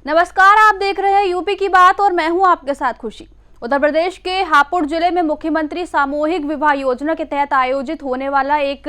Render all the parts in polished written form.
नमस्कार, आप देख रहे हैं यूपी की बात और मैं हूं आपके साथ खुशी। उत्तर प्रदेश के हापुड़ जिले में मुख्यमंत्री सामूहिक विवाह योजना के तहत आयोजित होने वाला एक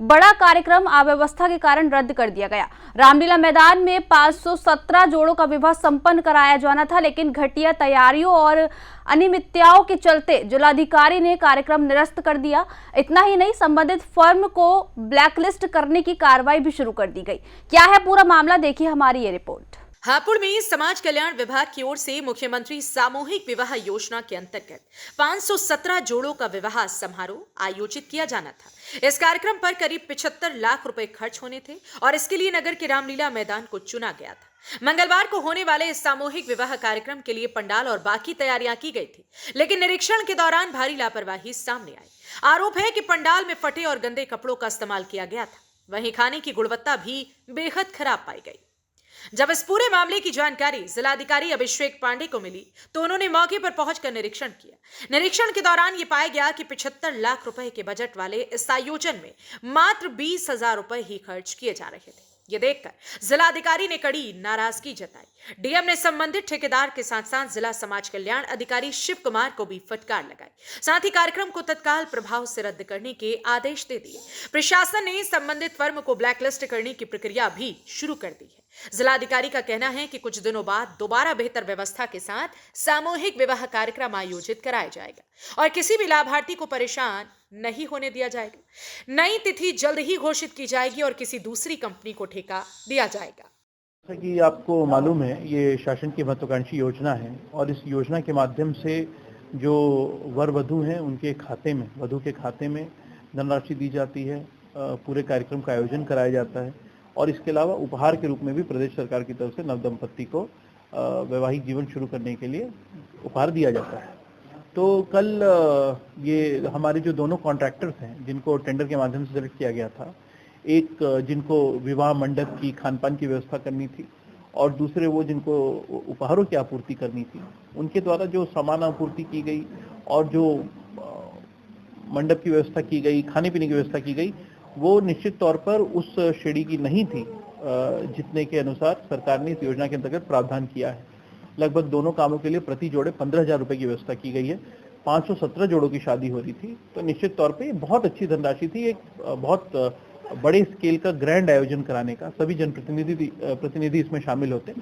बड़ा कार्यक्रम अव्यवस्था के कारण रद्द कर दिया गया। रामलीला मैदान में 517 जोड़ों का विवाह संपन्न कराया जाना था, लेकिन घटिया तैयारियों और अनियमितताओं के चलते जिलाधिकारी ने कार्यक्रम निरस्त कर दिया। इतना ही नहीं, संबंधित फर्म को ब्लैकलिस्ट करने की कार्रवाई भी शुरू कर दी गई। क्या है पूरा मामला, देखिए हमारी ये रिपोर्ट। हापुड़ में समाज कल्याण विभाग की ओर से मुख्यमंत्री सामूहिक विवाह योजना के अंतर्गत 517 जोड़ों का विवाह समारोह आयोजित किया जाना था। इस कार्यक्रम पर करीब 75 लाख रुपए खर्च होने थे और इसके लिए नगर के रामलीला मैदान को चुना गया था। मंगलवार को होने वाले इस सामूहिक विवाह कार्यक्रम के लिए पंडाल और बाकी तैयारियां की गई थी, लेकिन निरीक्षण के दौरान भारी लापरवाही सामने आई। आरोप है कि पंडाल में फटे और गंदे कपड़ों का इस्तेमाल किया गया था। वहीं खाने की गुणवत्ता भी बेहद खराब पाई गई। जब इस पूरे मामले की जानकारी जिलाधिकारी अभिषेक पांडे को मिली तो उन्होंने मौके पर पहुंचकर निरीक्षण किया। निरीक्षण के दौरान यह पाया गया कि 75 लाख रुपए के बजट वाले इस आयोजन में मात्र 20,000 रुपए ही खर्च किए जा रहे थे। ये देखकर जिलाधिकारी ने कड़ी नाराजगी जताई। डीएम ने संबंधित ठेकेदार के साथ साथ जिला समाज कल्याण अधिकारी शिव कुमार को भी फटकार लगाई। साथ ही कार्यक्रम को तत्काल प्रभाव से रद्द करने के आदेश दे दिए। प्रशासन ने संबंधित फर्म को ब्लैकलिस्ट करने की प्रक्रिया भी शुरू कर दी है। जिलाधिकारी का कहना है कि कुछ दिनों बाद दोबारा बेहतर व्यवस्था के साथ सामूहिक विवाह कार्यक्रम आयोजित कराया जाएगा और किसी भी लाभार्थी को परेशान नहीं होने दिया जाएगा। नई तिथि जल्द ही घोषित की जाएगी और किसी दूसरी कंपनी को ठेका दिया जाएगा। जैसा कि आपको मालूम है, ये शासन की महत्वाकांक्षी योजना है और इस योजना के माध्यम से जो वर वधू हैं उनके खाते में, वधू के खाते में धनराशि दी जाती है। पूरे कार्यक्रम का आयोजन कराया जाता है और इसके अलावा उपहार के रूप में भी प्रदेश सरकार की तरफ से नवदंपति को वैवाहिक जीवन शुरू करने के लिए उपहार दिया जाता है। तो कल ये हमारे जो दोनों कॉन्ट्रैक्टर्स हैं जिनको टेंडर के माध्यम से सेलेक्ट किया गया था, एक जिनको विवाह मंडप की खानपान की व्यवस्था करनी थी और दूसरे वो जिनको उपहारों की आपूर्ति करनी थी, उनके द्वारा जो सामान आपूर्ति की गई और जो मंडप की व्यवस्था की गई, खाने पीने की व्यवस्था की गई, वो निश्चित तौर पर उस श्रेणी की नहीं थी जितने के अनुसार सरकार ने इस योजना के अंतर्गत प्रावधान किया है। लगभग दोनों कामों के लिए प्रति जोड़े 15,000 रुपए की व्यवस्था की गई है। 517 जोड़ों की शादी हो रही थी, तो निश्चित तौर पे बहुत अच्छी धनराशि थी। एक बहुत बड़े स्केल का ग्रैंड आयोजन कराने का सभी जनप्रतिनिधि इसमें शामिल होते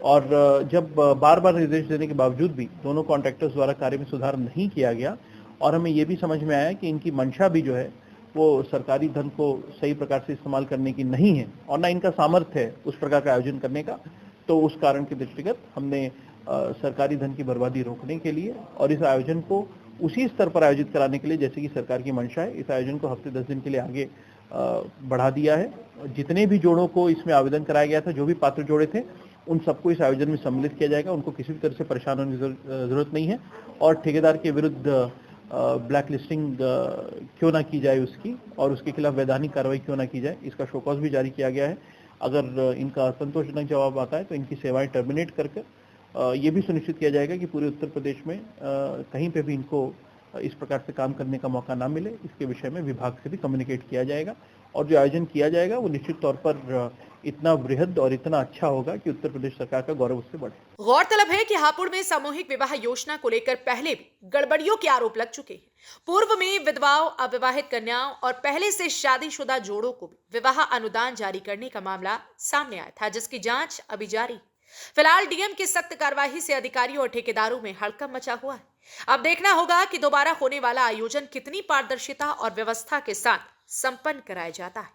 और जब बार बार निर्देश देने के बावजूद भी दोनों कॉन्ट्रैक्टर्स द्वारा कार्य में सुधार नहीं किया गया और हमें ये भी समझ में आया कि इनकी मंशा भी जो है वो सरकारी धन को सही प्रकार से इस्तेमाल करने की नहीं है और ना इनका सामर्थ्य है उस प्रकार का आयोजन करने का। तो उस कारण के दृष्टिगत हमने सरकारी धन की बर्बादी रोकने के लिए और इस आयोजन को उसी स्तर पर आयोजित कराने के लिए जैसे कि सरकार की मंशा है, इस आयोजन को हफ्ते 10 दिन के लिए आगे बढ़ा दिया है। जितने भी जोड़ों को इसमें आवेदन कराया गया था, जो भी पात्र जोड़े थे, उन सबको इस आयोजन में सम्मिलित किया जाएगा। उनको किसी भी तरह से परेशान होने की जरूरत नहीं है और ठेकेदार के विरुद्ध ब्लैक लिस्टिंग क्यों ना की जाए उसकी और उसके खिलाफ वैधानिक कार्रवाई क्यों ना की जाए, इसका शोकॉज भी जारी किया गया है। अगर इनका असंतोषजनक जवाब आता है तो इनकी सेवाएं टर्मिनेट करके ये भी सुनिश्चित किया जाएगा कि पूरे उत्तर प्रदेश में कहीं पे भी इनको इस प्रकार से काम करने का मौका ना मिले। इसके विषय में विभाग से भी कम्युनिकेट किया जाएगा और जो आयोजन किया जाएगा वो निश्चित तौर पर इतना बृहद और इतना अच्छा होगा कि उत्तर प्रदेश सरकार का गौरव उससे बढ़े। गौरतलब है कि हापुड़ में सामूहिक विवाह योजना को लेकर पहले भी गड़बड़ियों के आरोप लग चुके हैं। पूर्व में विधवाओं, अविवाहित कन्याओं और पहले से शादीशुदा जोड़ों को भी विवाह अनुदान जारी करने का मामला सामने आया था, जिसकी जांच अभी जारी। फिलहाल डीएम की सख्त कार्रवाई से अधिकारियों और ठेकेदारों में हड़कंप मचा हुआ है। अब देखना होगा कि दोबारा होने वाला आयोजन कितनी पारदर्शिता और व्यवस्था के साथ संपन्न कराया जाता है।